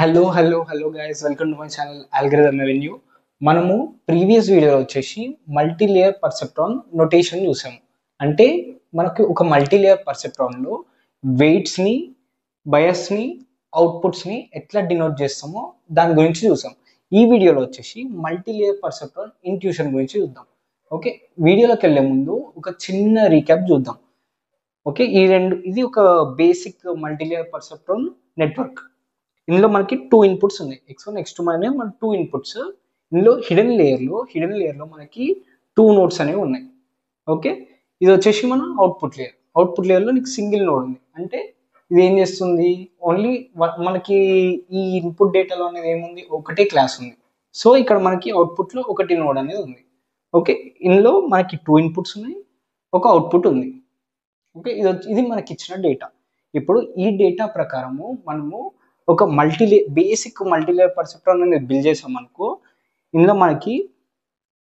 Hello guys, welcome to my channel algorithm avenue. మనము previous వీడియోలో వచ్చేసి మల్టీ లేయర్ పర్సెప్ట్రాన్ నొటేషన్ చూసాము. అంటే మనకు ఒక మల్టీ లేయర్ పర్సెప్ట్రాన్లో వెయిట్స్ని, బయస్ని, అవుట్పుట్స్ని ఎట్లా డినోట్ చేస్తామో దాని గురించి చూసాం. ఈ వీడియోలో వచ్చేసి మల్టీ లేయర్ పర్సెప్ట్రాన్ ఇంట్యూషన్ గురించి చూద్దాం. ఓకే, వీడియోలోకి వెళ్ళే ముందు ఒక చిన్న రీక్యాప్ చూద్దాం. ఓకే, ఇది ఒక బేసిక్ మల్టీ లేయర్ పర్సెప్ట్రాన్ నెట్వర్క్. ఇందులో మనకి టూ ఇన్పుట్స్ ఉన్నాయి, x1 x2 అనే మన టూ ఇన్పుట్స్. ఇందులో హిడెన్ లేయర్లో మనకి టూ నోడ్స్ అనేవి ఉన్నాయి. ఓకే, ఇది వచ్చేసి మన అవుట్పుట్ లేయర్లో నీకు సింగిల్ నోడ్ ఉంది. అంటే ఇది ఏం చేస్తుంది, ఓన్లీ మనకి ఈ ఇన్పుట్ డేటాలో అనేది ఏముంది, ఒకటే క్లాస్ ఉంది. సో ఇక్కడ మనకి అవుట్పుట్లో ఒకటి నోడ్ అనేది ఉంది. ఓకే, ఇందులో మనకి టూ ఇన్పుట్స్ ఉన్నాయి, ఒక అవుట్పుట్ ఉంది. ఓకే, ఇది మనకి ఇచ్చిన డేటా. ఇప్పుడు ఈ డేటా ప్రకారము మనము ఒక బేసిక్ మల్టీలేయర్ పర్సెప్ట్రాన్ అనేది బిల్డ్ చేసాం అనుకో. ఇందులో మనకి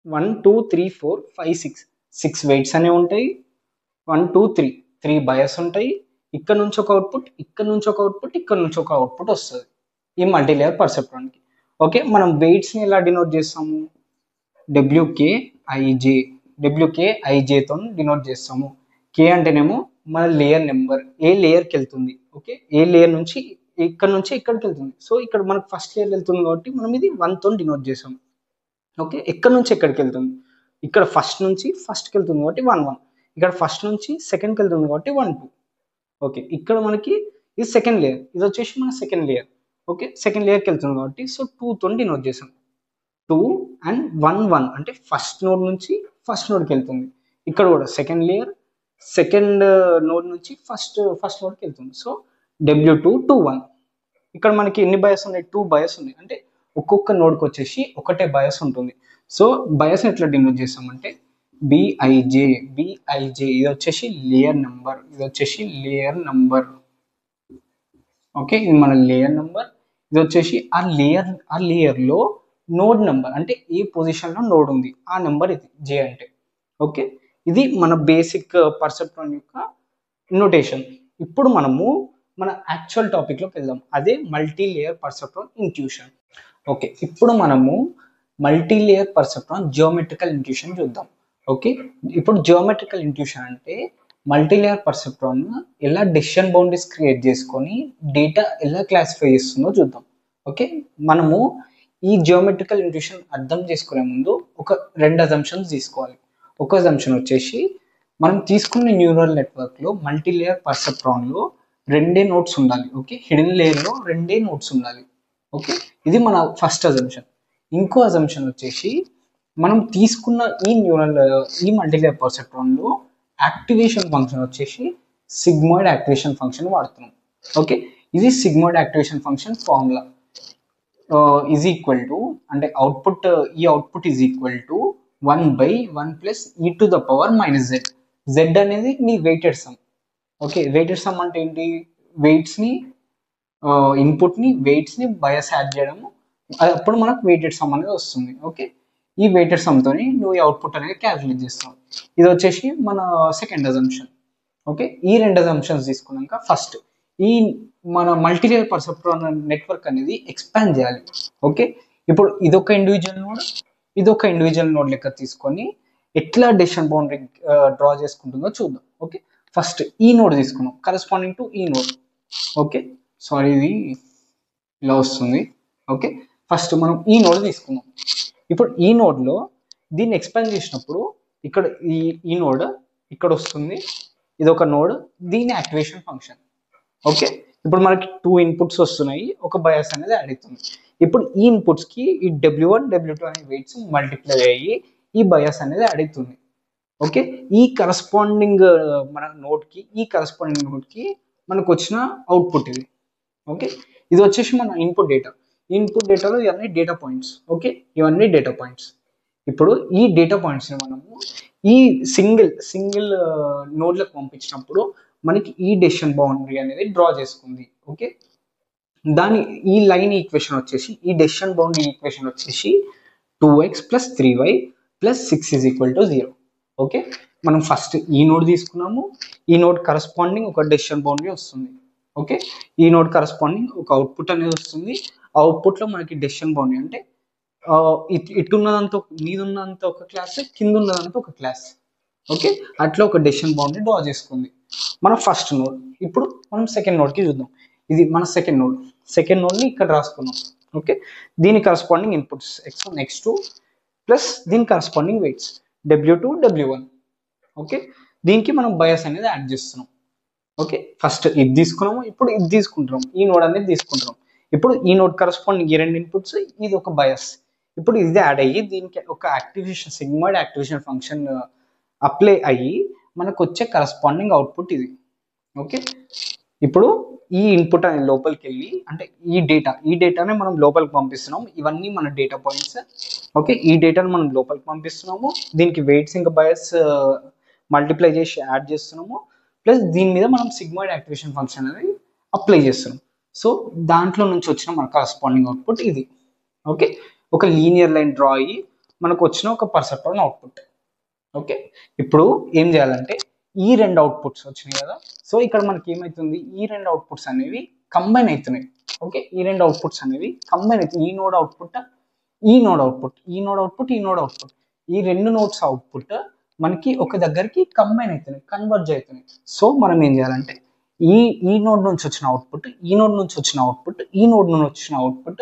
1 2 3 4 5 6 వెయిట్స్ అనేవి ఉంటాయి. 1 2 3 బయస్ ఉంటాయి. ఇక్కడ నుంచి ఒక అవుట్పుట్, ఇక్కడ నుంచి ఒక అవుట్పుట్, ఇక్కడ నుంచి ఒక అవుట్పుట్ వస్తుంది ఈ మల్టీలేయర్ పర్సెప్ట్రాన్కి. ఓకే, మనం వెయిట్స్ని ఎలా డినోట్ చేస్తాము, WKIJ తో డినోట్ చేస్తాము. కే అంటేనేమో మన లేయర్ నెంబర్, ఏ లేయర్కి వెళ్తుంది. ఓకే, ఏ లేయర్ నుంచి ఇక్కడ నుంచి ఇక్కడికి వెళ్తుంది. సో ఇక్కడ మనకు ఫస్ట్ లేయర్ వెళ్తుంది కాబట్టి మనం ఇది 1 తో డినోట్ చేసాం. ఓకే, ఎక్కడ నుంచి ఎక్కడికి వెళ్తుంది, ఇక్కడ ఫస్ట్ నుంచి ఫస్ట్కి వెళ్తుంది కాబట్టి 1 1, ఇక్కడ ఫస్ట్ నుంచి సెకండ్కి వెళ్తుంది కాబట్టి 1 2. ఓకే, ఇక్కడ మనకి ఇది సెకండ్ లేయర్, ఇది వచ్చేసి మన సెకండ్ లేయర్. ఓకే, సెకండ్ లేయర్కి వెళ్తుంది కాబట్టి సో 2 తో డినోట్ చేసాం. 2 అండ్ 1 1 అంటే ఫస్ట్ నోడ్ నుంచి ఫస్ట్ నోడ్కి వెళ్తుంది. ఇక్కడ కూడా సెకండ్ లేయర్, సెకండ్ నోడ్ నుంచి ఫస్ట్ నోడ్కి వెళ్తుంది. So W2 2 1. ఇక్కడ మనకి ఎన్ని బయస్ ఉన్నాయి, 2 బయస్ ఉన్నాయి. అంటే ఒక్కొక్క నోడ్కి వచ్చేసి ఒకటే బయస్ ఉంటుంది. సో బయస్ ఎట్లా డినోట్ చేస్తామంటే BIJ ఇది వచ్చేసి లేయర్ నెంబర్. ఓకే, ఇది మన లేయర్ నెంబర్. ఇది వచ్చేసి ఆ లేయర్లో నోడ్ నెంబర్, అంటే ఏ పొజిషన్లో నోడ్ ఉంది ఆ నెంబర్, ఇది J అంటే. ఓకే, ఇది మన బేసిక్ పర్సెప్ట్రాన్ యొక్క నోటేషన్. ఇప్పుడు మనము మన యాక్చువల్ టాపిక్లోకి వెళ్దాం, అదే మల్టీ లేయర్ పర్సెప్ట్రాన్ ఇంట్యూషన్. ఓకే, ఇప్పుడు మనము మల్టీ లేయర్ పర్సెప్ట్రాన్ జియోమెట్రికల్ ఇంట్యూషన్ చూద్దాం. ఓకే, ఇప్పుడు జియోమెట్రికల్ ఇంట్యూషన్ అంటే మల్టీ లేయర్ పర్సెప్ట్రాన్ ఎలా డెసిషన్ బౌండరీస్ క్రియేట్ చేసుకొని డేటా ఎలా క్లాసిఫై చేస్తుందో చూద్దాం. ఓకే, మనము ఈ జియోమెట్రికల్ ఇంట్యూషన్ అర్థం చేసుకునే ముందు ఒక 2 అజంప్షన్స్ తీసుకోవాలి. ఒక అజంప్షన్ వచ్చేసి మనం తీసుకున్న న్యూరల్ నెట్వర్క్లో మల్టీ లేయర్ పర్సెప్ట్రాన్లో 2 నోడ్స్ ఉండాలి. ఓకే, హిడెన్ లేయర్లో 2 నోడ్స్ ఉండాలి. ఓకే, ఇది మన ఫస్ట్ అజంప్షన్. ఇంకో అజంప్షన్ వచ్చేసి మనం తీసుకున్న ఈ మల్టీ లేయర్ పర్సెప్ట్రాన్లో యాక్టివేషన్ ఫంక్షన్ వచ్చేసి సిగ్మాయిడ్ యాక్టివేషన్ ఫంక్షన్ వాడుతున్నాం. ఓకే, ఇది sigmoid activation function formula is equal to, అంటే ఈ output is equal to 1/1 plus e⁻⁻z. Z అనేది నీ weighted sum. Okay, weighted sum అంటే ఏంటి, వెయిట్స్ని బయస్ యాడ్ చేయడము, అప్పుడు మనకు వెయిటెడ్ సమ్ అనేది వస్తుంది. ఓకే, ఈ వెయిటెడ్ సమ్తో నువ్వు ఈ అవుట్పుట్ అనేది క్యాలిక్యులేట్ చేస్తావు. ఇది వచ్చేసి మన సెకండ్ అజంప్షన్. ఓకే, ఈ 2 అజంప్షన్స్ తీసుకున్నాక ఫస్ట్ ఈ మన మల్టీలేయర్ పర్సెప్ట్రాన్ నెట్వర్క్ అనేది ఎక్స్పాండ్ చేయాలి. ఓకే, ఇప్పుడు ఇదొక ఇండివిజువల్ నోడ్ లెక్క తీసుకొని ఎట్లా డెసిషన్ బౌండరీ డ్రా చేసుకుంటుందో చూద్దాం. ఓకే, ఫస్ట్ ఈ నోడ్ తీసుకున్నాం, కరెస్పాండింగ్ టు ఈ నోడ్. ఓకే, సారీ ఇది ఇలా వస్తుంది. ఓకే, ఫస్ట్ మనం ఈ నోడ్ తీసుకున్నాం. ఇప్పుడు ఈ నోడ్లో దీన్ని ఎక్స్పాండ్ చేసినప్పుడు ఇక్కడ ఈ నోడ్ ఇక్కడ వస్తుంది, ఇది ఒక నోడ్, దీని యాక్టివేషన్ ఫంక్షన్. ఓకే, ఇప్పుడు మనకి 2 ఇన్పుట్స్ వస్తున్నాయి, ఒక బయాస్ అనేది యాడ్ అవుతుంది. ఇప్పుడు ఈ ఇన్పుట్స్కి ఈ W1 W2 అనే వెయిట్స్ మల్టిప్లై అయ్యి ఈ బయాస్ అనేది యాడ్ అవుతుంది. ఓకే, ఈ కరస్పాండింగ్ నోడ్కి మనకు వచ్చిన అవుట్పుట్ ఇది. ఓకే, ఇది వచ్చేసి మన ఇన్పుట్ డేటాలో ఇవన్నీ డేటా పాయింట్స్. ఓకే, ఇవన్నీ డేటా పాయింట్స్. ఇప్పుడు ఈ డేటా పాయింట్స్ని మనము ఈ సింగిల్ నోడ్లకు పంపించినప్పుడు మనకి ఈ డెసిషన్ బౌండరీ అనేది డ్రా చేసుకుంది. ఓకే, ఈ డెసిషన్ బౌండరీ ఈక్వేషన్ వచ్చేసి 2x + 3y + 6 = 0. ఓకే, మనం ఫస్ట్ ఈ నోడ్ తీసుకున్నాము, ఈ నోడ్ కరస్పాండింగ్ ఒక డెసిషన్ బౌండరీ వస్తుంది. ఓకే, ఈ నోడ్ కరస్పాండింగ్ ఒక అవుట్పుట్ అనేది వస్తుంది, అవుట్పుట్లో మనకి డెసిషన్ బౌండరీ అంటే ఇటు ఉన్నదంతా మీద ఉన్నదంతా ఒక క్లాస్, కింద ఉన్నదంతా ఒక క్లాస్. ఓకే, అట్లా ఒక డెసిషన్ బౌండరీ డ్రా చేసుకుంది మన ఫస్ట్ నోడ్. ఇప్పుడు మనం సెకండ్ నోడ్కి చూద్దాం. ఇది మన సెకండ్ నోడ్ని ఇక్కడ రాసుకున్నాం. ఓకే, దీని corresponding inputs x1 x2 plus దీని corresponding weights w2 w1. Okay, దీనికి మనం బయాస్ అనేది యాడ్ చేస్తున్నాం. ఓకే, ఫస్ట్ ఇది తీసుకున్నాము, ఇప్పుడు ఇది తీసుకుంటున్నాం, ఈ నోడ్ అనేది తీసుకుంటున్నాం. ఇప్పుడు ఈ నోడ్ కరస్పాండింగ్ ఈ రెండు ఇన్పుట్స్, ఇది ఒక బయాస్. ఇప్పుడు ఇది యాడ్ అయ్యి దీనికి ఒక activation sigmoid activation function apply అయ్యి మనకు వచ్చే కరస్పాండింగ్ అవుట్పుట్ ఇది. ఓకే, ఇప్పుడు ఈ ఇన్పుట్ అనేది లోపలికి వెళ్ళి అంటే ఈ డేటానే మనం లోపలికి పంపిస్తున్నాం. ఇవన్నీ మన డేటా పాయింట్స్. ఓకే, ఈ డేటాను మనం లోపలికి పంపిస్తున్నాము, దీనికి వెయిట్స్ ఇంకా బయాస్ మల్టిప్లై చేసి యాడ్ చేస్తున్నాము, ప్లస్ దీని మీద మనం సిగ్మాయిడ్ యాక్టివేషన్ ఫంక్షన్ అనేది అప్లై చేస్తున్నాం. సో దాంట్లో నుంచి వచ్చిన మన కరస్పాండింగ్ అవుట్పుట్ ఇది. ఓకే, ఒక లీనియర్ లైన్ డ్రా అయ్యి మనకు వచ్చిన ఒక పర్సెప్ట్రాన్ అవుట్పుట్. ఓకే, ఇప్పుడు ఏం చేయాలంటే ఈ రెండు అవుట్పుట్స్ వచ్చినాయి కదా, సో ఇక్కడ మనకి ఏమవుతుంది, ఈ రెండు అవుట్పుట్స్ అనేవి కంబైన్ అవుతున్నాయి. ఓకే, ఈ రెండు అవుట్పుట్స్ అనేవి కంబైన్ అవుతుంది. ఈ నోడ్ అవుట్పుట్, ఈ నోడ్ అవుట్పుట్, ఈ నోడ్ అవుట్పుట్, ఈ నోడ్ అవుట్పుట్, ఈ రెండు నోడ్స్ అవుట్పుట్ మనకి ఒక దగ్గరికి కంబైన్ అవుతున్నాయి, కన్వర్జ్ అవుతున్నాయి. సో మనం ఏం చేయాలంటే ఈ నోడ్ నుంచి వచ్చిన అవుట్పుట్, ఈ నోడ్ నుంచి వచ్చిన అవుట్పుట్, ఈ నోడ్ నుంచి వచ్చిన అవుట్పుట్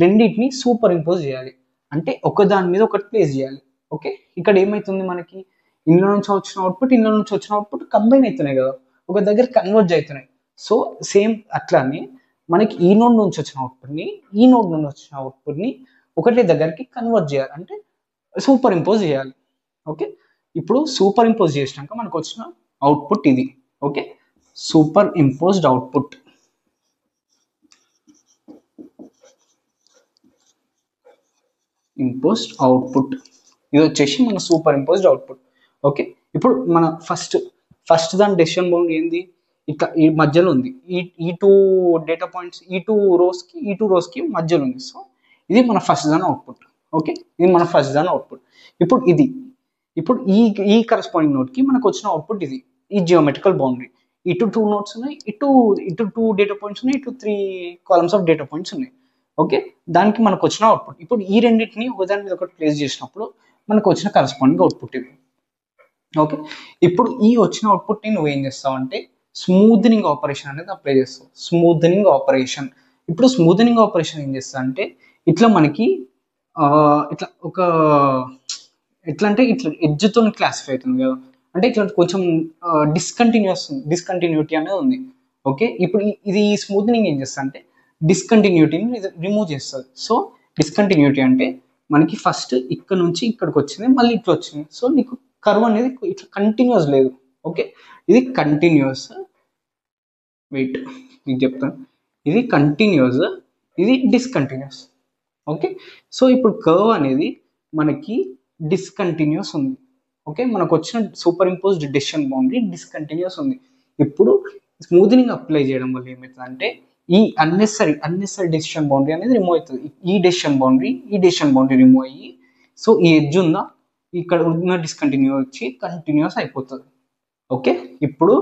రెండింటిని సూపర్ ఇంపోజ్ చేయాలి. అంటే ఒక దాని మీద ఒకటి ప్లేస్ చేయాలి. ఓకే, ఇక్కడ ఏమవుతుంది, మనకి ఇందులో నుంచి వచ్చిన అవుట్పుట్, ఇందులో నుంచి వచ్చిన అవుట్పుట్ కంబైన్ అవుతున్నాయి కదా, ఒక దగ్గర కన్వర్జ్ అవుతున్నాయి. సో సేమ్ అట్లానే మనకి ఈ నోడ్ నుంచి వచ్చిన అవుట్పుట్ని, ఈ నోడ్ నుంచి వచ్చిన అవుట్పుట్ని ఒకటే దగ్గరికి కన్వర్ట్ చేయాలి, అంటే సూపర్ ఇంపోజ్ చేయాలి. ఓకే, ఇప్పుడు సూపర్ ఇంపోజ్ చేసినాక మనకు వచ్చిన అవుట్పుట్ ఇది. Okay, super imposed output. Imposed output ఇది వచ్చేసి మన సూపర్ ఇంపోజ్డ్ అవుట్పుట్. ఓకే, ఇప్పుడు మన ఫస్ట్ దాని డెసిషన్ బౌండరీ ఏంది, ఇట్లా ఈ మధ్యలో ఉంది. ఈ టూ డేటా పాయింట్స్, ఈ టూ రోస్కి మధ్యలో ఉంది. సో ఇది మన ఫస్ట్ దాని అవుట్పుట్. ఓకే, ఇది మన ఫస్ట్ దాని అవుట్పుట్. ఇప్పుడు ఈ కరస్పాండింగ్ నోడ్కి మనకు వచ్చిన అవుట్పుట్ ఇది, ఈ జియోమెట్రికల్ బౌండరీ. ఇటు టూ నోట్స్ ఉన్నాయి, ఇటు టూ డేటా పాయింట్స్ ఉన్నాయి, ఇటు 3 కాలమ్స్ ఆఫ్ డేటా పాయింట్స్ ఉన్నాయి. ఓకే, దానికి మనకు వచ్చిన అవుట్పుట్. ఇప్పుడు ఈ రెండింటిని ఒకదాని మీద ఒకటి ప్లేస్ చేసినప్పుడు మనకు వచ్చిన కరస్పాండింగ్ అవుట్పుట్ ఇది. ఓకే, ఇప్పుడు ఈ వచ్చిన అవుట్పుట్ని నువ్వేం చేస్తావు అంటే స్మూత్నింగ్ ఆపరేషన్ అనేది అప్లై చేస్తావు. Smoothening operation. ఇప్పుడు స్మూత్నింగ్ ఆపరేషన్ ఏం చేస్తా అంటే ఇట్లా మనకి ఇట్లా ఒక ఎట్లా అంటే ఇట్లా ఎడ్జ్తో క్లాసిఫై అవుతుంది కదా, అంటే ఇట్లా కొంచెం డిస్కంటిన్యూటీ అనేది ఉంది. ఓకే, ఇప్పుడు ఇది స్మూత్నింగ్ ఏం చేస్తా అంటే డిస్కంటిన్యూటీని రిమూవ్ చేస్తుంది. సో డిస్కంటిన్యూటీ అంటే మనకి ఫస్ట్ ఇక్కడ నుంచి ఇక్కడికి వచ్చింది, మళ్ళీ ఇట్లా వచ్చింది. సో నీకు కర్వ్ అనేది ఇట్లా కంటిన్యూస్ లేదు. ఓకే, ఇది కంటిన్యూస్. వెయిట్ మీకు చెప్తాను, ఇది కంటిన్యూస్, ఇది డిస్కంటిన్యూస్. ఓకే, సో ఇప్పుడు కర్వ్ అనేది మనకి డిస్కంటిన్యూస్ ఉంది. ఓకే, మనకు వచ్చిన super imposed decision boundary discontinuous ఉంది. ఇప్పుడు స్మూత్నింగ్ అప్లై చేయడం వల్ల ఏమవుతుందంటే ఈ అన్నెసరీ డెసిషన్ బౌండరీ అనేది రిమూవ్ అవుతుంది. ఈ డెసిషన్ బౌండరీ రిమూవ్ అయ్యి, సో ఈ ఎడ్జ్ ఉందా, ఇక్కడ ఉన్న డిస్కంటిన్యూ వచ్చి కంటిన్యూస్ అయిపోతుంది. ఓకే, ఇప్పుడు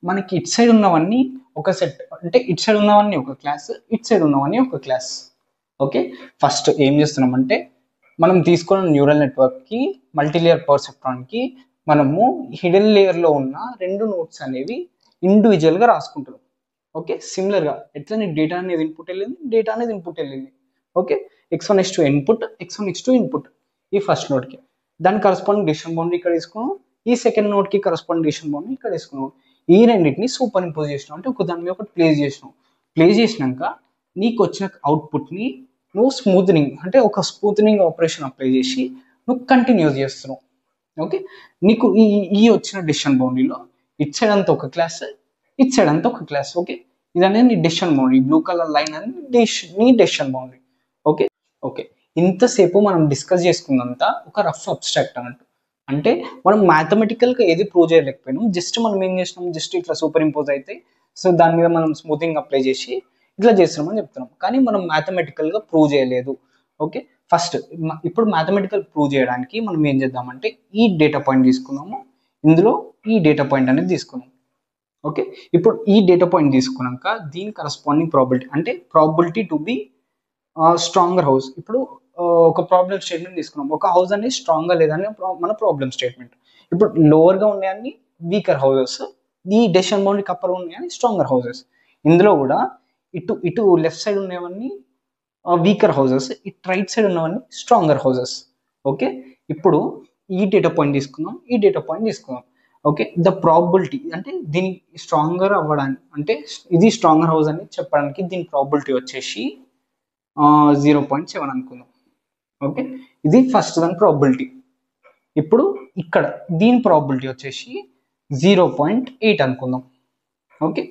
మనకి ఇట్ సైడ్ ఉన్నవన్నీ ఒక సెట్, అంటే ఇట్ సైడ్ ఉన్నవన్నీ ఒక క్లాస్, ఇట్ సైడ్ ఉన్నవన్నీ ఒక క్లాస్. ఓకే, ఫస్ట్ ఏం చేస్తున్నామంటే మనం తీసుకున్న న్యూరల్ నెట్వర్క్కి మల్టీలేయర్ పర్సెప్ట్రాన్కి మనము హిడెన్ లేయర్లో ఉన్న రెండు నోట్స్ అనేవి ఇండివిజువల్గా రాసుకుంటున్నాం. ఓకే, సిమిలర్గా ఎట్లా నీకు డేటా అనేది ఇన్పుట్ వెళ్ళింది. Okay, x1 x2 input, x1 x2 input ఈ ఫస్ట్ నోట్కి, దాని కరస్పాండింగ్ డెసిషన్ బౌండరీ ఇక్కడ తీసుకున్నాం, ఈ సెకండ్ నోట్కి కరస్పాండింగ్ డెసిషన్ బౌండరీ ఇక్కడ తీసుకున్నాం. ఈ రెండింటిని సూపర్ ఇంపోజ్ చేసినాం, అంటే ఒక దాని మీద ఒకటి ప్లేస్ చేసినాక నీకు వచ్చిన అవుట్పుట్ని నువ్వు స్మూత్నింగ్ అంటే ఒక స్మూత్నింగ్ ఆపరేషన్ అప్లై చేసి నువ్వు కంటిన్యూస్ చేస్తున్నావు. ఓకే, నీకు ఈ వచ్చిన డెసిషన్ బౌండరీలో ఇట్ సైడ్ అంతా ఒక క్లాస్, ఇట్ సైడ్ అంతా ఒక క్లాస్. ఓకే, ఇదనేది నీ decision boundary, blue colour line అనేది నీ డెసిషన్ బౌండరీ. ఓకే ఓకే, ఇంతసేపు మనం డిస్కస్ చేసుకున్నంత ఒక రఫ్ అబ్స్ట్రాక్ట్ అన్నట్టు. అంటే మనం మ్యాథమెటికల్గా ఏది ప్రూవ్ చేయలేకపోయినాం, జస్ట్ మనం ఏం చేసినాం, జస్ట్ ఇట్లా సూపర్ ఇంపోజ్ అయితే సో దాని మీద మనం స్మూతింగ్ అప్లై చేసి ఇట్లా చేస్తున్నామని చెప్తున్నాం, కానీ మనం మ్యాథమెటికల్గా ప్రూవ్ చేయలేదు. ఓకే, ఫస్ట్ ఇప్పుడు మ్యాథమెటికల్ ప్రూవ్ చేయడానికి మనం ఏం చేద్దామంటే ఈ డేటా పాయింట్ తీసుకున్నాము, ఇందులో ఈ డేటా పాయింట్ అనేది తీసుకున్నాం. ఓకే, ఇప్పుడు ఈ డేటా పాయింట్ తీసుకున్నాక దీని కరస్పాండింగ్ ప్రాబిలిటీ అంటే probability to be stronger house. ఇప్పుడు ఒక ప్రాబ్లమ్ స్టేట్మెంట్ తీసుకున్నాం. ఒక హౌస్ అనేది స్ట్రాంగ్గా లేదని మన ప్రాబ్లమ్ స్టేట్మెంట్. ఇప్పుడు లోవర్గా ఉన్నాయని వీకర్ హౌసెస్, ఈ డెసిషన్ బౌండరీకి అప్పర్ ఉన్నాయని స్ట్రాంగర్ హౌసెస్. ఇందులో కూడా ఇటు ఇటు లెఫ్ట్ సైడ్ ఉన్నవన్నీ వీకర్ హౌసెస్, ఇటు రైట్ సైడ్ ఉన్నవన్నీ స్ట్రాంగర్ హౌసెస్. ఓకే, ఇప్పుడు ఈ డేటా పాయింట్ తీసుకుందాం, ఈ డేటా పాయింట్ తీసుకుందాం. ఓకే, ద ప్రాబిలిటీ అంటే దీని స్ట్రాంగర్ అవ్వడానికి, అంటే ఇది స్ట్రాంగర్ హౌస్ అని చెప్పడానికి దీని ప్రాబిలిటీ వచ్చేసి 0.7 అనుకుందాం. ఓకే, ఇది ఫస్ట్ దాని ప్రాబిలిటీ. ఇప్పుడు ఇక్కడ దీని ప్రాబిలిటీ వచ్చేసి 0.8 అనుకుందాం. ఓకే,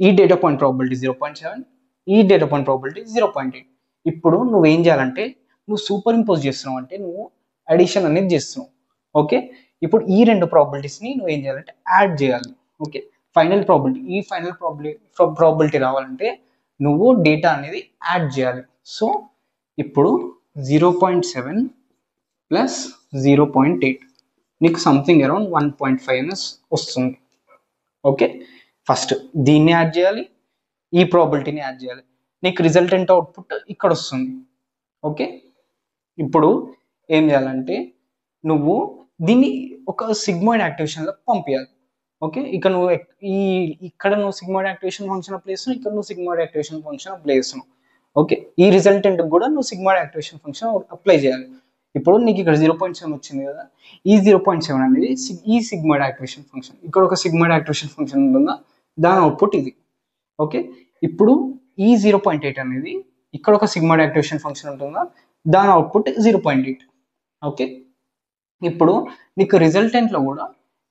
ఈ డేటా పాయింట్ ప్రాబిలిటీ 0.7, ఈ డేటా పాయింట్ ప్రాబిలిటీ 0.8. ఇప్పుడు నువ్వేం చేయాలంటే నువ్వు సూపర్ ఇంపోజ్ చేస్తున్నావు, అంటే నువ్వు అడిషన్ అనేది చేస్తున్నావు. ఓకే, ఇప్పుడు ఈ రెండు ప్రాబిలిటీస్ని నువ్వు ఏం చేయాలంటే యాడ్ చేయాలి. ఓకే, ఫైనల్ ప్రాబిలిటీ, ఈ ఫైనల్ ప్రాబిలిటీ రావాలంటే నువ్వు డేటా అనేది యాడ్ చేయాలి. సో ఇప్పుడు 0.7 ప్లస్ 0.8 నీకు సంథింగ్ అరౌండ్ 1.5 అని వస్తుంది. ఓకే, ఫస్ట్ దీన్ని యాడ్ చేయాలి, ఈ ప్రాబిలిటీని యాడ్ చేయాలి, నీకు రిజల్టెంట్ అవుట్పుట్ ఇక్కడ వస్తుంది. ఓకే, ఇప్పుడు ఏం చేయాలంటే నువ్వు దీన్ని ఒక సిగ్మాయిడ్ యాక్టివేషన్లో పంపించాలి. ఓకే, ఇక్కడ నువ్వు ఇక్కడ నువ్వు సిగ్మాయిడ్ యాక్టివేషన్ ఫంక్షన్ అప్లై చేస్తున్నావు, ఇక్కడ నువ్వు సిగ్మాయిడ్ యాక్టివేషన్ ఫంక్షన్ అప్లై చేస్తున్నావు. ఓకే, ఈ రిజల్టెంట్ కూడా నువ్వు సిగ్మాయిడ్ యాక్టివేషన్ ఫంక్షన్ అప్లై చేయాలి. ఇప్పుడు నీకు ఇక్కడ 0.7 వచ్చింది కదా, ఈ 0.7 అనేది ఈ సిగ్మాయిడ్ యాక్టివేషన్ ఫంక్షన్, ఇక్కడ ఒక సిగ్మాయిడ్ యాక్టివేషన్ ఫంక్షన్ ఉంటుందా, దాని అవుట్పుట్ ఇది. ఓకే, ఇప్పుడు ఈ 0.8 అనేది ఇక్కడ ఒక సిగ్మాయిడ్ యాక్టివేషన్ ఫంక్షన్ ఉంటుందా, దాని అవుట్పుట్ 0.8. ఓకే, ఇప్పుడు నీకు రిజల్టెంట్లో కూడా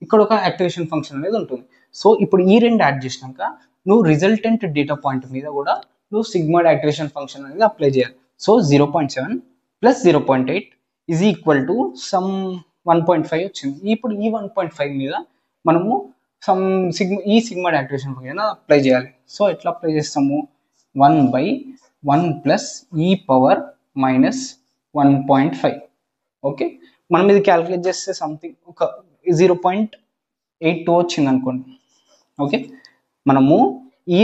ఇక్కడ ఒక యాక్టివేషన్ ఫంక్షన్ అనేది ఉంటుంది. సో ఇప్పుడు ఈ రెండు యాడ్ చేసినాక నువ్వు రిజల్టెంట్ డేటా పాయింట్ మీద కూడా నువ్వు సిగ్మాయిడ్ యాక్టివేషన్ ఫంక్షన్ అనేది అప్లై చేయాలి. So 0.7 plus 0.8 is equal to some 1.5 వచ్చింది. ఇప్పుడు ఈ 1.5 మీద మనము ఈ సిగ్మాయిడ్ యాక్టివేషన్ ఫంక్షన్ అప్లై చేయాలి. సో ఎట్లా అప్లై చేస్తాము, 1/1 ప్లస్ ఈ పవర్ మైనస్ 1.5. ఓకే, మనం ఇది క్యాలిక్యులేట్ చేస్తే సంథింగ్ ఒక 0.82 వచ్చింది అనుకోండి. ఓకే, మనము ఈ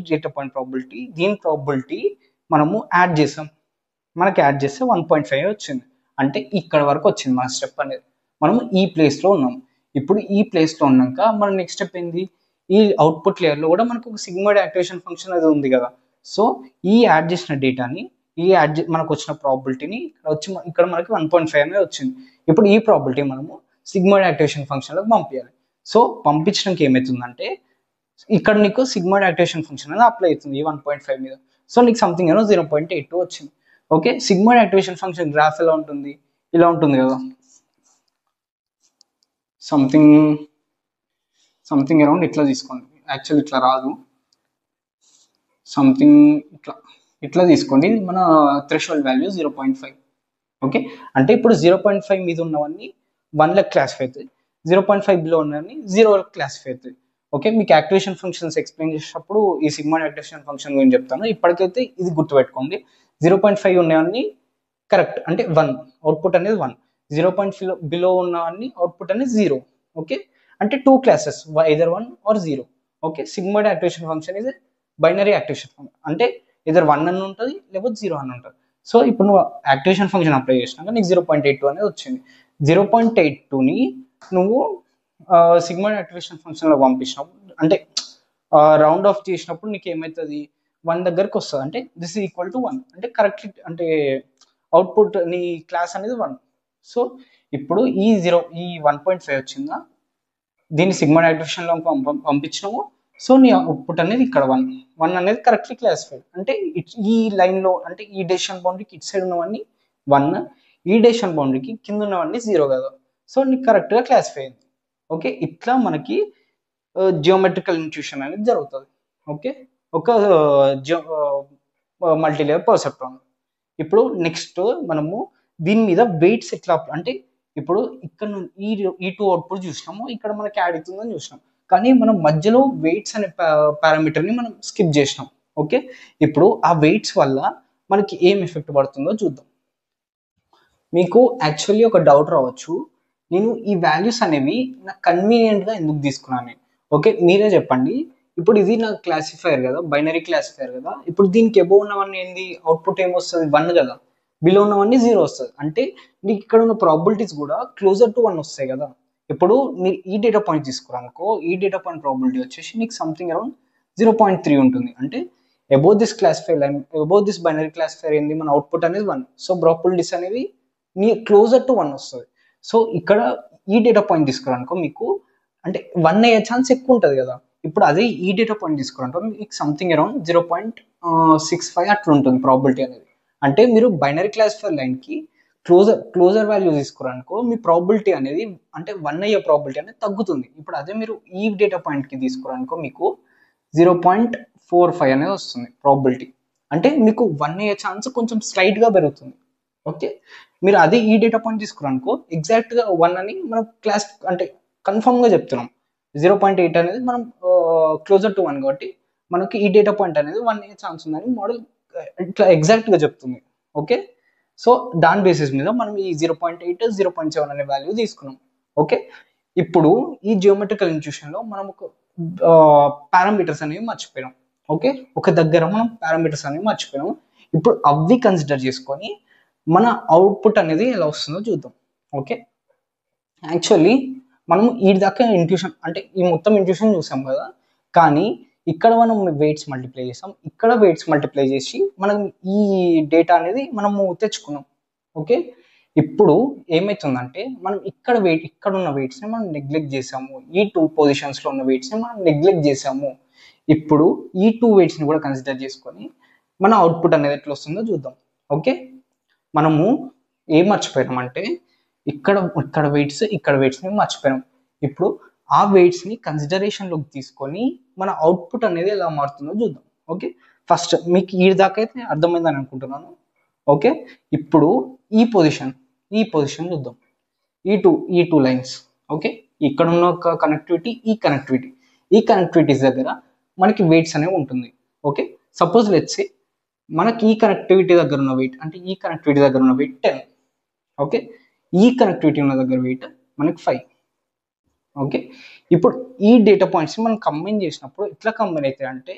డేటా పాయింట్ ప్రాబిలిటీ, దీని ప్రాబిలిటీ మనము యాడ్ చేసాం, మనకి యాడ్ చేస్తే 1.5 వచ్చింది. అంటే ఇక్కడ వరకు వచ్చింది మన స్టెప్ అనేది, మనము ఈ ప్లేస్లో ఉన్నాం. ఇప్పుడు ఈ ప్లేస్లో ఉన్నాక మన నెక్స్ట్ స్టెప్ ఏంది, ఈ అవుట్పుట్ లేయర్లో కూడా మనకు ఒక సిగ్మాయిడ్ యాక్టివేషన్ ఫంక్షన్ అది ఉంది కదా. సో ఈ యాడ్ చేసిన డేటాని, మనకు వచ్చిన ప్రాబిలిటీని ఇక్కడ మనకి 1.5 అనేది వచ్చింది. ఇప్పుడు ఈ ప్రాబిలిటీ మనము సిగ్మాయిడ్ యాక్టివేషన్ ఫంక్షన్లోకి పంపించాలి. సో పంపించడానికి ఏమవుతుందంటే ఇక్కడ నీకు సిగ్మాయిడ్ యాక్టివేషన్ ఫంక్షన్ అనేది అప్లై అవుతుంది ఈ 1.5 మీద. సో నీకు సంథింగ్ ఏమో 0.82 వచ్చింది. Okay, sigmoid activation function graph ఎలా ఉంటుంది, ఇలా ఉంటుంది కదా, సంథింగ్ అరౌండ్ ఇట్లా తీసుకోండి. యాక్చువల్ ఇట్లా రాదు, సంథింగ్ ఇట్లా తీసుకోండి. మన థ్రెషోల్డ్ వాల్యూ 0.5. ఓకే, అంటే ఇప్పుడు 0.5 మీద ఉన్నవన్నీ 1 క్లాసిఫై అవుతుంది, 0.5 బిలో ఉన్నవన్నీ 0 క్లాసిఫై అవుతుంది. ఓకే, మీకు యాక్టివేషన్ ఫంక్షన్స్ ఎక్స్ప్లెయిన్ చేసేటప్పుడు ఈ సిగ్మాయిడ్ యాక్టివేషన్ ఫంక్షన్ గురించి చెప్తాను. ఇప్పటికైతే ఇది గుర్తుపెట్టుకోండి, 0.5 ఉన్నవన్నీ కరెక్ట్ అంటే 1, అవుట్పుట్ అనేది 1. 0.5 బిలో ఉన్నవన్నీ అవుట్పుట్ అనేది 0. ఓకే, అంటే 2 classes, either 1 or 0. Okay, sigmoid activation function ఇది బైనరీ యాక్టివేషన్ ఫంక్షన్, అంటే ఇదర్ 1 అని ఉంటుంది లేకపోతే 0 అని ఉంటుంది. సో ఇప్పుడు నువ్వు యాక్టివేషన్ ఫంక్షన్ అప్లై చేసినాక నీకు 0.82 అనేది వచ్చింది. 0.82ని నువ్వు సిగ్మాయిడ్ యాక్టివేషన్ ఫంక్షన్లో పంపించినప్పుడు, అంటే రౌండ్ ఆఫ్ చేసినప్పుడు నీకు ఏమవుతుంది, 1 దగ్గరకు వస్తుంది. అంటే దిస్ ఈజ్ ఈక్వల్ టు 1, అంటే కరెక్ట్, అంటే అవుట్పుట్ నీ క్లాస్ అనేది 1. సో ఇప్పుడు ఈ 1.5 వచ్చిందా, దీన్ని సిగ్మాయిడ్ యాక్టివేషన్లో పంపించినాము. సో నీ అవుట్పుట్ అనేది ఇక్కడ 1 అనేది కరెక్ట్లీ క్లాసిఫైడ్. అంటే ఈ లైన్లో, అంటే ఈ డెసిషన్ బౌండరీకి ఇటు సైడ్ ఉన్నవన్నీ 1, ఈ డెసిషన్ బౌండరీకి కింద ఉన్నవన్నీ 0 కదా. సో నీకు కరెక్ట్గా క్లాసిఫై అయింది. ఓకే, ఇట్లా మనకి జియోమెట్రికల్ ఇంట్యూషన్ అనేది జరుగుతుంది. ఓకే, ఒక మల్టీలేయర్ పర్సెప్ట్రాన్. ఇప్పుడు నెక్స్ట్ మనము దీని మీద వెయిట్స్ ఎట్లా, అంటే ఇప్పుడు ఇక్కడ ఈ 2 అవుట్పుట్ చూసినాము, ఇక్కడ మనకి యాడ్ అవుతుందని చూసినాం, కానీ మనం మధ్యలో వెయిట్స్ అనే పారామీటర్ని మనం స్కిప్ చేసినాం. ఓకే, ఇప్పుడు ఆ వెయిట్స్ వల్ల మనకి ఏం ఎఫెక్ట్ పడుతుందో చూద్దాం. మీకు యాక్చువల్లీ ఒక డౌట్ రావచ్చు, నేను ఈ వాల్యూస్ అనేవి నాకు కన్వీనియంట్గా ఎందుకు తీసుకున్నాను. ఓకే, మీరే చెప్పండి, ఇప్పుడు ఇది నా క్లాసిఫైర్ కదా, బైనరీ క్లాసిఫైర్ కదా. ఇప్పుడు దీనికి ఎబోవ్ ఉన్నవన్నీ ఏంది, అవుట్పుట్ ఏమొస్తుంది, 1 కదా. బిలో ఉన్నవన్నీ 0 వస్తుంది. అంటే నీకు ఇక్కడ ఉన్న ప్రాబిలిటీస్ కూడా క్లోజర్ టు 1 వస్తాయి కదా. ఇప్పుడు మీరు ఈ డేటా పాయింట్ తీసుకురానుకో, ఈ డేటా పాయింట్ ప్రాబిలిటీ వచ్చేసి నీకు సంథింగ్ అరౌండ్ 0.3 ఉంటుంది. అంటే above this క్లాసిఫైర్ line, above this binary క్లాసిఫైర్ ఏంది, మన అవుట్పుట్ అనేది 1. సో ప్రాబిలిటీస్ అనేవి నీ క్లోజర్ టు 1 వస్తుంది. సో ఇక్కడ ఈ డేటా పాయింట్ తీసుకురానుకో మీకు అంటే 1 అయ్యే ఛాన్స్ ఎక్కువ ఉంటుంది కదా. ఇప్పుడు అదే ఈ డేటా పాయింట్ తీసుకురానుకో మీకు సంథింగ్ అరౌండ్ 0.65 అట్లా ఉంటుంది ప్రాబిలిటీ అనేది. అంటే మీరు బైనరీ క్లాసిఫైర్ లైన్కి క్లోజర్ వాల్యూ తీసుకురానుకో మీ ప్రాబిలిటీ అనేది అంటే 1 అయ్యే ప్రాబిలిటీ అనేది తగ్గుతుంది. ఇప్పుడు అదే మీరు ఈ డేటా పాయింట్కి తీసుకురానుకో మీకు 0.45 అనేది వస్తుంది ప్రాబిలిటీ. అంటే మీకు 1 అయ్యే ఛాన్స్ కొంచెం స్లైట్గా పెరుగుతుంది. ఓకే, మీరు అదే ఈ డేటా పాయింట్ తీసుకురానుకో ఎగ్జాక్ట్గా 1 అని మనం క్లాస్ అంటే కన్ఫర్మ్గా చెప్తున్నాం. 0.8 అనేది మనం క్లోజర్ టు 1 కాబట్టి మనకి ఈ డేటా పాయింట్ అనేది 1 అయ్యే ఛాన్స్ ఉందని మోడల్ ఇట్లా ఎగ్జాక్ట్గా చెప్తుంది. ఓకే, సో దాని బేసిస్ మీద మనం ఈ 0.8 0.7 అనే వాల్యూ తీసుకున్నాం. ఓకే, ఇప్పుడు ఈ జియోమెట్రికల్ ఇంట్యూషన్లో మనం ఒక పారామీటర్స్ అనేవి మర్చిపోయాం. ఓకే, ఒక దగ్గర మనం పారామీటర్స్ అనేవి మర్చిపోయాం. ఇప్పుడు అవి కన్సిడర్ చేసుకొని మన అవుట్పుట్ అనేది ఎలా వస్తుందో చూద్దాం. ఓకే, యాక్చువల్లీ మనం ఈ దాకా ఇంట్యూషన్ అంటే ఈ మొత్తం ఇంట్యూషన్ చూసాం కదా, కానీ ఇక్కడ మనం వెయిట్స్ మల్టిప్లై చేసాం, ఇక్కడ వెయిట్స్ మల్టిప్లై చేసి మనం ఈ డేటా అనేది మనము తెచ్చుకున్నాం. ఓకే, ఇప్పుడు ఏమవుతుందంటే మనం ఇక్కడ ఉన్న వెయిట్స్ని మనం నెగ్లెక్ట్ చేసాము, ఈ 2 పొజిషన్స్లో ఉన్న వెయిట్స్ని మనం నెగ్లెక్ట్ చేసాము. ఇప్పుడు ఈ 2 వెయిట్స్ని కూడా కన్సిడర్ చేసుకొని మన అవుట్పుట్ అనేది ఎట్లా వస్తుందో చూద్దాం. ఓకే, మనము ఏం మర్చిపోయామంటే ఇక్కడ వెయిట్స్ని మర్చిపోయాం. ఇప్పుడు ఆ వెయిట్స్ని కన్సిడరేషన్లోకి తీసుకొని మన అవుట్పుట్ అనేది ఎలా మారుతుందో చూద్దాం. ఓకే, ఫస్ట్ మీకు ఈ దాకా అయితే అర్థమైందని అనుకుంటున్నాను. ఓకే, ఇప్పుడు ఈ పొజిషన్ చూద్దాం. ఈ టూ లైన్స్. ఓకే, ఇక్కడ ఉన్న ఒక కనెక్టివిటీ, ఈ కనెక్టివిటీస్ దగ్గర మనకి వెయిట్స్ అనేవి ఉంటుంది. ఓకే, సపోజ్ లెట్స్ సే మనకి ఈ కనెక్టివిటీ దగ్గర ఉన్న వెయిట్ అంటే ఈ కనెక్టివిటీ దగ్గర ఉన్న వెయిట్ 10. ఓకే, ఈ కనెక్టివిటీ ఉన్న దగ్గర వెయిట్ మనకి 5. ఓకే, ఇప్పుడు ఈ డేటా పాయింట్స్ని మనం కంబైన్ చేసినప్పుడు ఎట్లా కంబైన్ అవుతాయి అంటే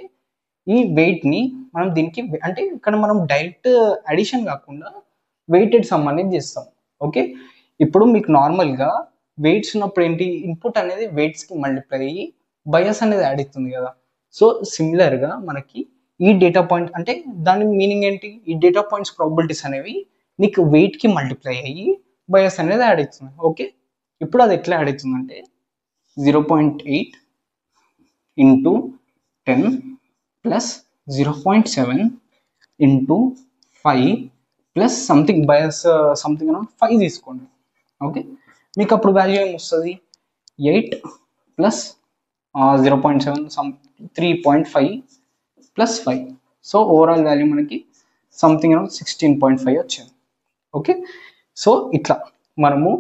ఈ వెయిట్ని మనం దీనికి అంటే ఇక్కడ మనం డైరెక్ట్ అడిషన్ కాకుండా వెయిటెడ్ సమ్ అనేది చేస్తాం. ఓకే, ఇప్పుడు మీకు నార్మల్గా వెయిట్స్ ఉన్నప్పుడు ఏంటి, ఇన్పుట్ అనేది వెయిట్స్కి మల్టిప్లై అయ్యి బయాస్ అనేది యాడ్ అవుతుంది కదా. సో సిమిలర్గా మనకి ఈ డేటా పాయింట్ అంటే దాని మీనింగ్ ఏంటి, ఈ డేటా పాయింట్స్ ప్రాబిలిటీస్ అనేవి నీకు వెయిట్కి మల్టిప్లై అయ్యి బయాస్ అనేది యాడ్ అవుతుంది. ఓకే, ఇప్పుడు అది ఎట్లా యాడ్ అవుతుందంటే 0.8 into 10 plus 0.7 into 5 plus something bias something around 5 తీసుకోండి. ఓకే, మీకు అప్పుడు వాల్యూ ఏమి వస్తుంది, 8 plus 0.7 3.5 plus 5. So overall value మనకి సంథింగ్ అరౌండ్ 16.5 వచ్చింది. ఓకే, సో ఇట్లా మనము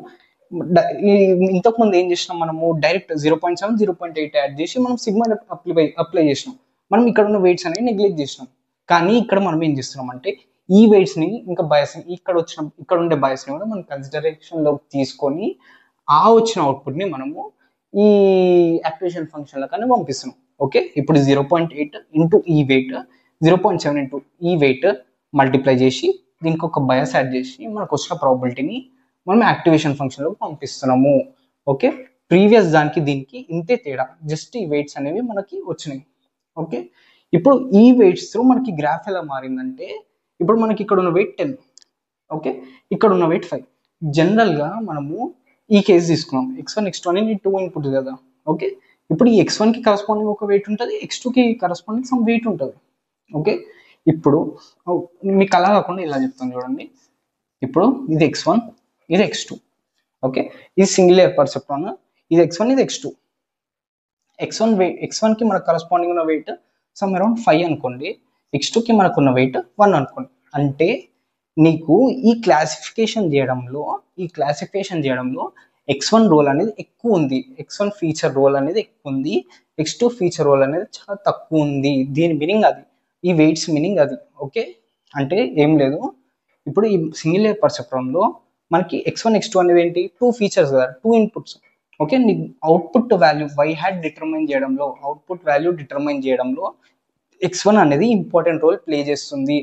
ఇంతకుముందు ఏం చేసినాం, మనము డైరెక్ట్ 0.7 0.8 యాడ్ చేసి మనం సిగ్మా అప్లై చేసినాం. మనం ఇక్కడ ఉన్న వెయిట్స్ అనేవి నెగ్లెక్ట్ చేసినాం. కానీ ఇక్కడ మనం ఏం చేస్తున్నాం అంటే ఈ వెయిట్స్ని ఇంకా బయాస్ని ఇక్కడ ఉండే బయాస్ని కూడా మనం కన్సిడరేషన్లో తీసుకొని ఆ వచ్చిన అవుట్పుట్ని మనము ఈ యాక్టివేషన్ ఫంక్షన్లో కానీ పంపిస్తున్నాం. ఓకే, ఇప్పుడు 0.8 ఇంటూ ఈ వెయిట్, 0.7 ఇంటూ ఈ వెయిట్ మల్టిప్లై చేసి దీనికి ఒక బయాస్ యాడ్ చేసి మనకు వచ్చిన ప్రాబిలిటీని మనం యాక్టివేషన్ ఫంక్షన్లో పంపిస్తున్నాము. ఓకే, ప్రీవియస్ దానికి దీనికి ఇంతే తేడా, జస్ట్ ఈ వెయిట్స్ అనేవి మనకి వచ్చినాయి. ఓకే, ఇప్పుడు ఈ వెయిట్స్ త్రూ మనకి గ్రాఫ్ ఎలా మారిందంటే ఇప్పుడు మనకి ఇక్కడ ఉన్న వెయిట్ 10. ఓకే, ఇక్కడ ఉన్న వెయిట్ 5. జనరల్గా మనము ఈ కేసు తీసుకున్నాం, x1 x2 అనేది 2 ఇన్పుట్ కదా. ఓకే, ఇప్పుడు ఈ x1కి కరస్పాండింగ్ ఒక వెయిట్ ఉంటుంది, x2కి కరస్పాండింగ్ సమ్ వెయిట్ ఉంటుంది. ఓకే, ఇప్పుడు మీకు అలా కాకుండా ఇలా చెప్తాను చూడండి. ఇప్పుడు ఇది x1, ఇది x2. ఓకే, ఇది సింగిల్ లేయర్ పర్సెప్ట్రాన్, ఇది x1, ఇది x2. x1కి మనకు కరస్పాండింగ్ ఉన్న వెయిట్ సమ్ అరౌండ్ 5 అనుకోండి, x2కి మనకున్న వెయిట్ 1 అనుకోండి. అంటే నీకు ఈ క్లాసిఫికేషన్ చేయడంలో x1 రోల్ అనేది ఎక్కువ ఉంది, x1 ఫీచర్ రోల్ అనేది ఎక్కువ ఉంది, x2 ఫీచర్ రోల్ అనేది చాలా తక్కువ ఉంది. దీని మీనింగ్ అది, ఈ వెయిట్స్ మీనింగ్ అది. ఓకే, అంటే ఏం లేదు, ఇప్పుడు ఈ సింగిల్ లేయర్ పర్సెప్ట్రాన్లో మనకి x1 x2 అనేది ఏంటి, 2 ఫీచర్స్ కదా, 2 ఇన్పుట్స్. ఓకే, నీ output value y hat determine చేయడంలో, అవుట్పుట్ వాల్యూ డిటర్మైన్ చేయడంలో x1 అనేది ఇంపార్టెంట్ రోల్ ప్లే చేస్తుంది.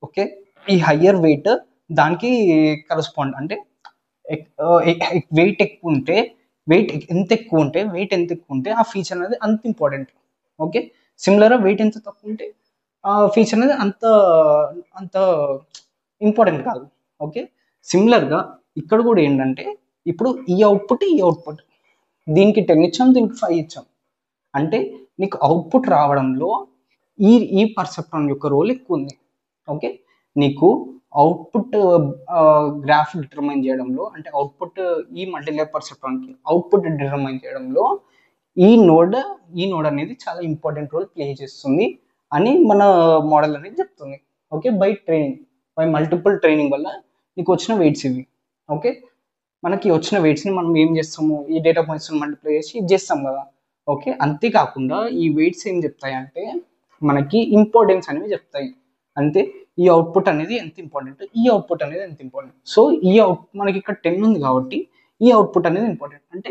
ఓకే, ఈ హయ్యర్ వెయిట్ దానికి కరస్పాండ్ అంటే వెయిట్ ఎక్కువ ఉంటే, వెయిట్ ఎంత ఎక్కువ ఉంటే, వెయిట్ ఎంత ఎక్కువ ఉంటే ఆ ఫీచర్ అనేది అంత ఇంపార్టెంట్. ఓకే, సిమిలర్గా వెయిట్ ఎంత తక్కువ ఉంటే ఆ ఫీచర్ అనేది అంత అంత ఇంపార్టెంట్ కాదు. ఓకే, సిమిలర్గా ఇక్కడ కూడా ఏంటంటే ఇప్పుడు ఈ అవుట్పుట్ దీనికి 10 ఇచ్చాం, దీనికి 5 ఇచ్చాం. అంటే నీకు అవుట్పుట్ రావడంలో ఈ ఈ పర్సెప్ట్రాన్ యొక్క రోల్ ఎక్కువ ఉంది. ఓకే, నీకు అవుట్పుట్ గ్రాఫ్ డిటర్మైన్ చేయడంలో, అంటే అవుట్పుట్ ఈ మల్టీలేయర్ పర్సెప్ట్రాన్కి అవుట్పుట్ డిటర్మైన్ చేయడంలో ఈ నోడ్ అనేది చాలా ఇంపార్టెంట్ రోల్ ప్లే చేస్తుంది అని మన మోడల్ అనేది చెప్తుంది. ఓకే, బై మల్టిపుల్ ట్రైనింగ్ వల్ల నీకు వచ్చిన వెయిట్స్ ఇవి. ఓకే, మనకి వచ్చిన వెయిట్స్ని మనం ఏం చేస్తాము, ఈ డేటా పాయింట్స్ని మల్టిప్లై చేసి ఇది చేస్తాం కదా. ఓకే, అంతేకాకుండా ఈ వెయిట్స్ ఏం చెప్తాయి అంటే మనకి ఇంపార్టెన్స్ అనేవి చెప్తాయి. అంతే, ఈ అవుట్పుట్ అనేది ఎంత ఇంపార్టెంట్, ఈ అవుట్పుట్ అనేది ఎంత ఇంపార్టెంట్. సో మనకి ఇక్కడ 10 ఉంది కాబట్టి ఈ అవుట్పుట్ అనేది ఇంపార్టెంట్. అంటే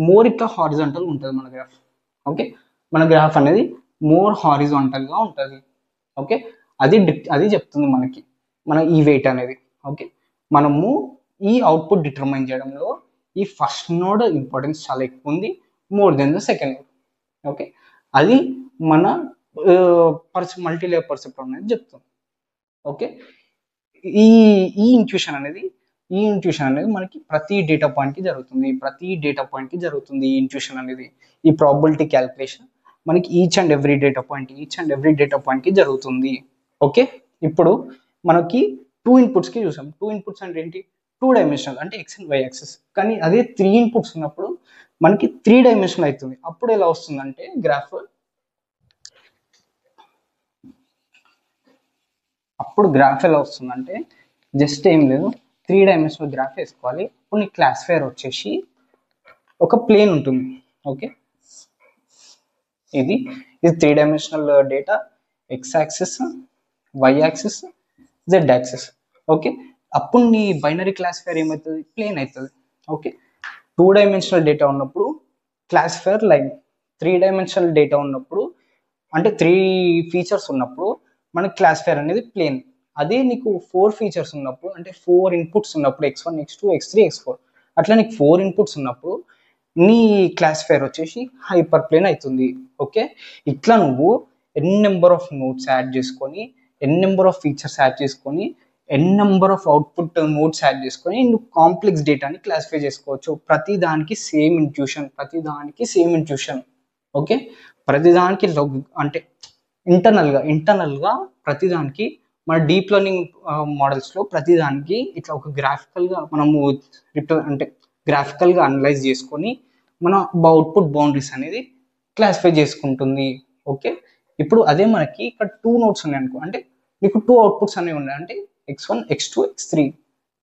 మోర్ ఇట్లా హారిజాంటల్ ఉంటుంది మన గ్రాఫ్. ఓకే, మన గ్రాఫ్ అనేది మోర్ హారిజాంటల్గా ఉంటుంది. ఓకే, అది చెప్తుంది మనకి మన ఈ వెయిట్ అనేది. ఓకే, మనము ఈ అవుట్పుట్ డిటర్మైన్ చేయడంలో ఈ ఫస్ట్ నోడ్ ఇంపార్టెన్స్ చాలా ఎక్కువ ఉంది, more than the second node. Okay, అది మన మల్టీలేయర్ పర్సెప్ట్రాన్ అనేది చెప్తుంది. ఓకే, ఈ ఈ ఇంట్యూషన్ అనేది మనకి ప్రతి డేటా పాయింట్కి జరుగుతుంది. ఈ ఇంట్యూషన్ అనేది, ఈ ప్రాబిలిటీ క్యాలిక్యులేషన్ మనకి ఈచ్ అండ్ ఎవ్రీ డేటా పాయింట్కి జరుగుతుంది. ఓకే, ఇప్పుడు మనకి 2 ఇన్పుట్స్కి చూసాం. 2 ఇన్పుట్స్ అంటే ఏంటి, 2 డైమెన్షనల్ అంటే ఎక్స్ అండ్ వై యాక్సిస్. కానీ అదే 3 ఇన్పుట్స్ ఉన్నప్పుడు మనకి 3 డైమెన్షనల్ అవుతుంది. అప్పుడు ఎలా వస్తుందంటే గ్రాఫ్, ఎలా వస్తుందంటే జస్ట్ ఏం లేదు, 3 డైమెన్షనల్ గ్రాఫ్ వేసుకోవాలి. ఇప్పుడు నీ క్లాసిఫైయర్ వచ్చేసి ఒక ప్లేన్ ఉంటుంది. ఓకే, ఇది 3 dimensional data, x axis, y axis, z axis. Okay, అప్పుడు నీ బైనరీ క్లాసిఫైయర్ ఏమవుతుంది, ప్లేన్ అవుతుంది. ఓకే, 2 డైమెన్షనల్ డేటా ఉన్నప్పుడు క్లాసిఫైయర్ లైన్, 3 డైమెన్షనల్ డేటా ఉన్నప్పుడు అంటే 3 ఫీచర్స్ ఉన్నప్పుడు మనకి క్లాసిఫైయర్ అనేది ప్లేన్. అదే నీకు 4 ఫీచర్స్ ఉన్నప్పుడు, అంటే 4 ఇన్పుట్స్ ఉన్నప్పుడు x1, x2, x3, x4, అట్లా నీకు 4 ఇన్పుట్స్ ఉన్నప్పుడు నీ క్లాసిఫైయర్ వచ్చేసి హైపర్ ప్లేన్ అవుతుంది. ఓకే, ఇట్లా నువ్వు N number of nodes add చేసుకొని, N number of features add చేసుకొని, N number of output nodes add చేసుకొని నువ్వు కాంప్లెక్స్ డేటాని క్లాసిఫై చేసుకోవచ్చు. ప్రతి దానికి సేమ్ ఇంట్యూషన్. ఓకే, ప్రతిదానికి అంటే ఇంటర్నల్గా ప్రతిదానికి మన డీప్ లెర్నింగ్ మోడల్స్లో ప్రతిదానికి ఇట్లా ఒక గ్రాఫికల్గా మనము అంటే గ్రాఫికల్గా అనలైజ్ చేసుకొని మన అవుట్పుట్ బౌండరీస్ అనేది క్లాసిఫై చేసుకుంటుంది. ఓకే, ఇప్పుడు అదే మనకి ఇక్కడ 2 నోట్స్ ఉన్నాయి అనుకో, అంటే మీకు 2 అవుట్పుట్స్ అనేవి ఉన్నాయి. అంటే x1, x2, x3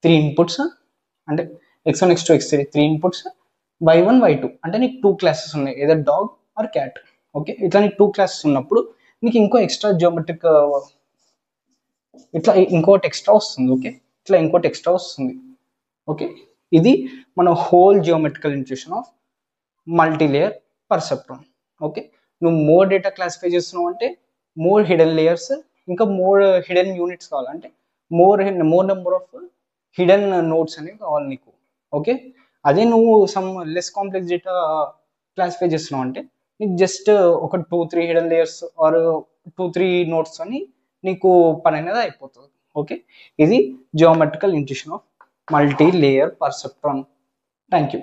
3 ఇన్పుట్స్, అంటే x1, x2, x3 3 inputs, y1, y2 అంటే నీకు 2 క్లాసెస్ ఉన్నాయి, either dog or cat. Okay, ఇట్లా నీకు 2 క్లాసెస్ ఉన్నప్పుడు నీకు ఇంకో ఎక్స్ట్రా జియోమెట్రిక్ ఇంకోటి ఎక్స్ట్రా వస్తుంది. ఓకే, ఇది మన whole geometrical intuition of multilayer perceptron. Okay, నువ్వు మోర్ డేటా క్లాసిఫై చేస్తున్నావు అంటే మోర్ హిడెన్ లేయర్స్, ఇంకా మోర్ హిడెన్ యూనిట్స్ కావాలంటే more number of hidden nodes అనేవి కావాలి నీకు. ఓకే, అదే నువ్వు some less complex data classify చేస్తున్నావు అంటే నీకు జస్ట్ ఒక 2-3 హిడెన్ లేయర్స్ ఆర్ 2-3 నోట్స్ అని నీకు పని అనేది అయిపోతుంది. ఓకే, ఇది geometrical intuition of multi layer perceptron. Thank you.